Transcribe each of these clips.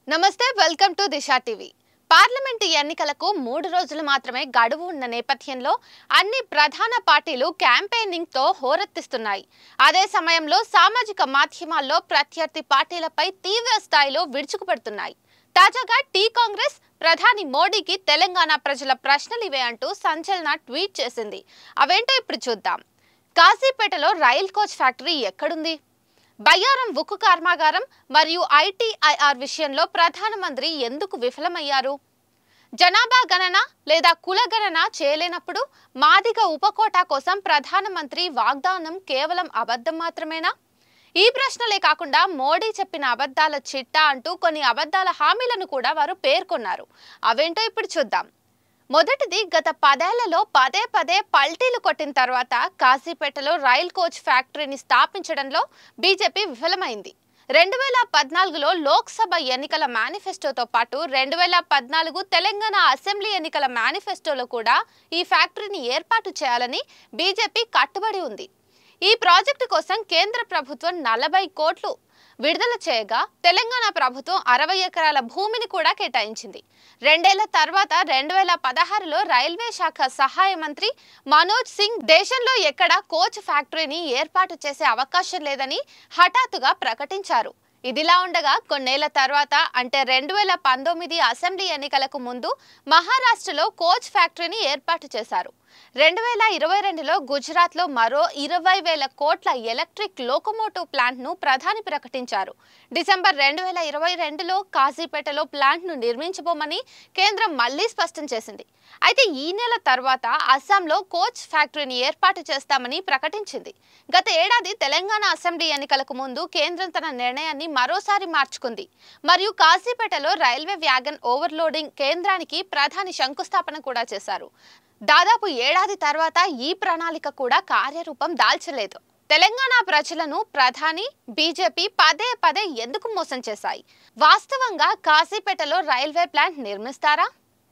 నమస్తే welcome to Disha TV parliament ఎన్నికలకు 3 రోజులు మాత్రమే గడువు ఉన్న నేపథ్యంలో అన్ని ప్రధాన పార్టీలు క్యాంపెయినింగ్ తో హోరెత్తిస్తున్నాయి. అదే సమయంలో సామాజిక మాధ్యమాల్లో ప్రత్యర్థి పార్టీలపై తీవ్ర స్థాయిలో విరుచుకుపడుతున్నాయి. తాజాగా టీ కాంగ్రెస్ ప్రధాని మోడీకి తెలంగాణ ప్రజల ప్రశ్నలు ఇవే అంటూ సంచలన ట్వీట్ చేసింది. అవేంటో ఇప్పుడు చూద్దాం. కాజీపేటలో రైల్ కోచ్ ఫ్యాక్టరీ ఎక్కడుంది? బయ్యారం ఉక్కు కర్మాగారం మరియు ఐటీఐఆర్ విషయంలో ప్రధానమంత్రి ఎందుకు విఫలమయ్యారు? జనాభా గణన లేదా కుల గణన చేయలేనప్పుడు మాదిగ ఉపకోటా కోసం ప్రధానమంత్రి వాగ్దానం కేవలం అబద్ధం మాత్రమేనా? ఈ ప్రశ్నలే కాకుండా మోడీ చెప్పిన అబద్ధాల చిట్టా అంటూ కొన్ని అబద్ధాల హామీలను కూడా వారు పేర్కొన్నారు. అవేంటో ఇప్పుడు చూద్దాం. మొదటిది, గత 10 ఏళ్లలో పదే పల్టీలు కొట్టిన తర్వాత కాజీపేటలో రైల్ కోచ్ ఫ్యాక్టరీని స్థాపించడంలో బీజేపీ విఫలమైంది. 2014లో లోక్సభ ఎన్నికల మేనిఫెస్టోతో పాటు 2014 తెలంగాణ అసెంబ్లీ ఎన్నికల మేనిఫెస్టోలో కూడా ఈ ఫ్యాక్టరీని ఏర్పాటు చేయాలని బీజేపీ కట్టుబడి ఉంది. ఈ ప్రాజెక్టు కోసం కేంద్ర ప్రభుత్వం 40 కోట్లు విడుదల చేయగా తెలంగాణ ప్రభుత్వం 60 ఎకరాల భూమిని కూడా కేటాయించింది. 2 ఏళ్ల తర్వాత 2016లో రైల్వే శాఖ సహాయ మంత్రి మనోజ్ సింగ్ దేశంలో ఎక్కడ కోచ్ ఫ్యాక్టరీని ఏర్పాటు చేసే అవకాశం లేదని హఠాత్తుగా ప్రకటించారు. ఇదిలా ఉండగా కొన్నేళ్ల తర్వాత అంటే 2019 అసెంబ్లీ ఎన్నికలకు ముందు మహారాష్ట్రలో కోచ్ ఫ్యాక్టరీని ఏర్పాటు చేశారు. 2022లో గుజరాత్లో మరో 20,000 కోట్ల ఎలక్ట్రిక్ లోకోమోటివ్ ప్లాంట్ను ప్రధాని ప్రకటించారు. డిసెంబర్ 2022లో కాజీపేటలో ప్లాంట్ను నిర్మించబోమని కేంద్రం మళ్లీ స్పష్టం చేసింది. అయితే ఈ నెల తర్వాత అస్సాంలో కోచ్ ఫ్యాక్టరీని ఏర్పాటు చేస్తామని ప్రకటించింది. గత ఏడాది తెలంగాణ అసెంబ్లీ ఎన్నికలకు ముందు కేంద్రం తన నిర్ణయాన్ని మరోసారి మార్చుకుంది మరియు కాజీపేటలో రైల్వే వ్యాగన్ ఓవర్లోడింగ్ కేంద్రానికి ప్రధాని శంకుస్థాపన కూడా చేశారు. దాదాపు ఏడాది తర్వాత ఈ ప్రణాళిక కూడా కార్యరూపం దాల్చలేదు. తెలంగాణ ప్రజలను ప్రధాని బీజేపీ పదే ఎందుకు మోసం చేశాయి? వాస్తవంగా కాజీపేటలో రైల్వే ప్లాంట్ నిర్మిస్తారా?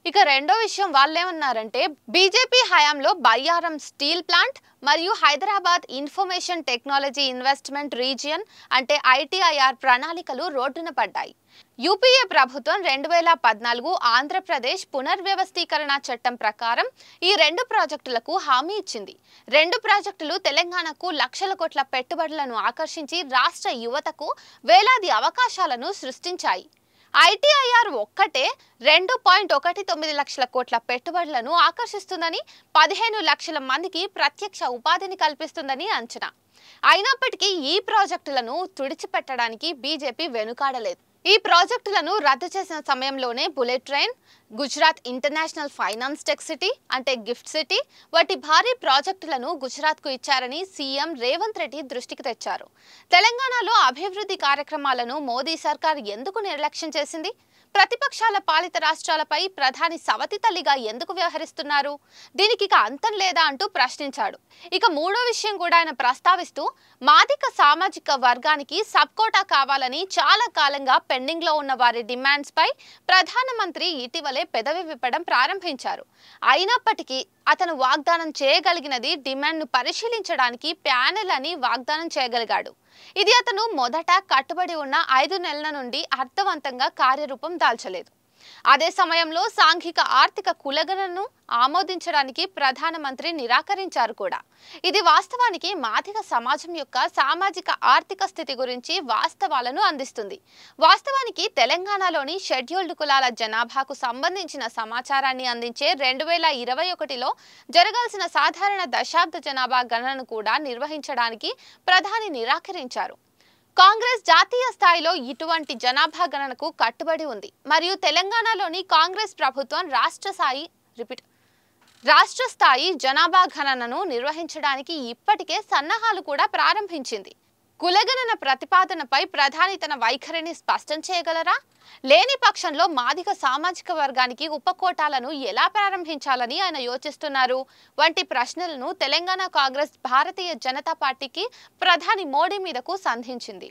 ఇక రెండో విషయం వాళ్ళేమన్నారంటే, బీజేపీ హయాంలో బయ్యారం స్టీల్ ప్లాంట్ మరియు Hyderabad information technology investment region అంటే ఐటీఐఆర్ ప్రణాళికలు రోడ్డున పడ్డాయి. యూపీఏ ప్రభుత్వం 2014 ఆంధ్రప్రదేశ్ పునర్వ్యవస్థీకరణ చట్టం ప్రకారం ఈ 2 ప్రాజెక్టులకు హామీ ఇచ్చింది. 2 ప్రాజెక్టులు తెలంగాణకు లక్షల కోట్ల పెట్టుబడులను ఆకర్షించి రాష్ట్ర యువతకు వేలాది అవకాశాలను సృష్టించాయి. ఐటీఐఆర్ ఒక్కటే 2.19 లక్షల కోట్ల పెట్టుబడులను ఆకర్షిస్తుందని, 15 లక్షల మందికి ప్రత్యక్ష ఉపాధిని కల్పిస్తుందని అంచనా. అయినప్పటికీ ఈ ప్రాజెక్టులను తుడిచిపెట్టడానికి బీజేపీ వెనుకాడలేదు. ఈ ప్రాజెక్టులను రద్దు చేసిన సమయంలోనే bullet train, Gujarat international finance tech city అంటే గిఫ్ట్ సిటీ వంటి భారీ ప్రాజెక్టులను గుజరాత్కు ఇచ్చారని సీఎం రేవంత్ రెడ్డి దృష్టికి తెచ్చారు. తెలంగాణలో అభివృద్ధి కార్యక్రమాలను మోదీ సర్కార్ ఎందుకు నిర్లక్ష్యం చేసింది? ప్రతిపక్షాల పాలిత రాష్ట్రాలపై ప్రధాని సవతి తల్లిగా ఎందుకు వ్యవహరిస్తున్నారు? దీనికి ఇక అంతం లేదా అంటూ ప్రశ్నించాడు. ఇక మూడో విషయం కూడా ఆయన ప్రస్తావిస్తూ, మాదిక సామాజిక వర్గానికి సబ్ కోటా కావాలని చాలా కాలంగా పెండింగ్ లో ఉన్న వారి డిమాండ్స్ పై ప్రధానమంత్రి ఇటీవలే పెదవి విప్పడం ప్రారంభించారు. అయినప్పటికీ అతను వాగ్దానం చేయగలిగినది డిమాండ్ను పరిశీలించడానికి ప్యానెల్ అని వాగ్దానం చేయగలిగాడు. ఇది అతను మొదట కట్టుబడి ఉన్న 5 నెలల నుండి అర్థవంతంగా కార్యరూపం దాల్చలేదు. అదే సమయంలో సాంఘిక ఆర్థిక కులగణను ఆమోదించడానికి ప్రధానమంత్రి నిరాకరించారు కూడా. ఇది వాస్తవానికి మాదిగ సమాజం యొక్క సామాజిక ఆర్థిక స్థితి గురించి వాస్తవాలను అందిస్తుంది. వాస్తవానికి తెలంగాణలోని షెడ్యూల్డ్ కులాల జనాభాకు సంబంధించిన సమాచారాన్ని అందించే 2021లో జరగాల్సిన సాధారణ దశాబ్ద జనాభా గణనను కూడా నిర్వహించడానికి ప్రధాని నిరాకరించారు. కాంగ్రెస్ జాతీయ స్థాయిలో ఇటువంటి జనాభా గణనకు కట్టుబడి ఉంది మరియు తెలంగాణలోని కాంగ్రెస్ ప్రభుత్వం రాష్ట్ర స్థాయి జనాభా గణనను నిర్వహించడానికి ఇప్పటికే సన్నాహాలు కూడా ప్రారంభించింది. కులగణన ప్రతిపాదనపై ప్రధాని తన వైఖరిని స్పష్టం చేయగలరా? లేని పక్షంలో మాదిగ సామాజిక వర్గానికి ఉపకోటాలను ఎలా ప్రారంభించాలని ఆయన యోచిస్తున్నారు వంటి ప్రశ్నలను తెలంగాణ కాంగ్రెస్ భారతీయ జనతా పార్టీకి ప్రధాని మోడీ మీదకు సంధించింది.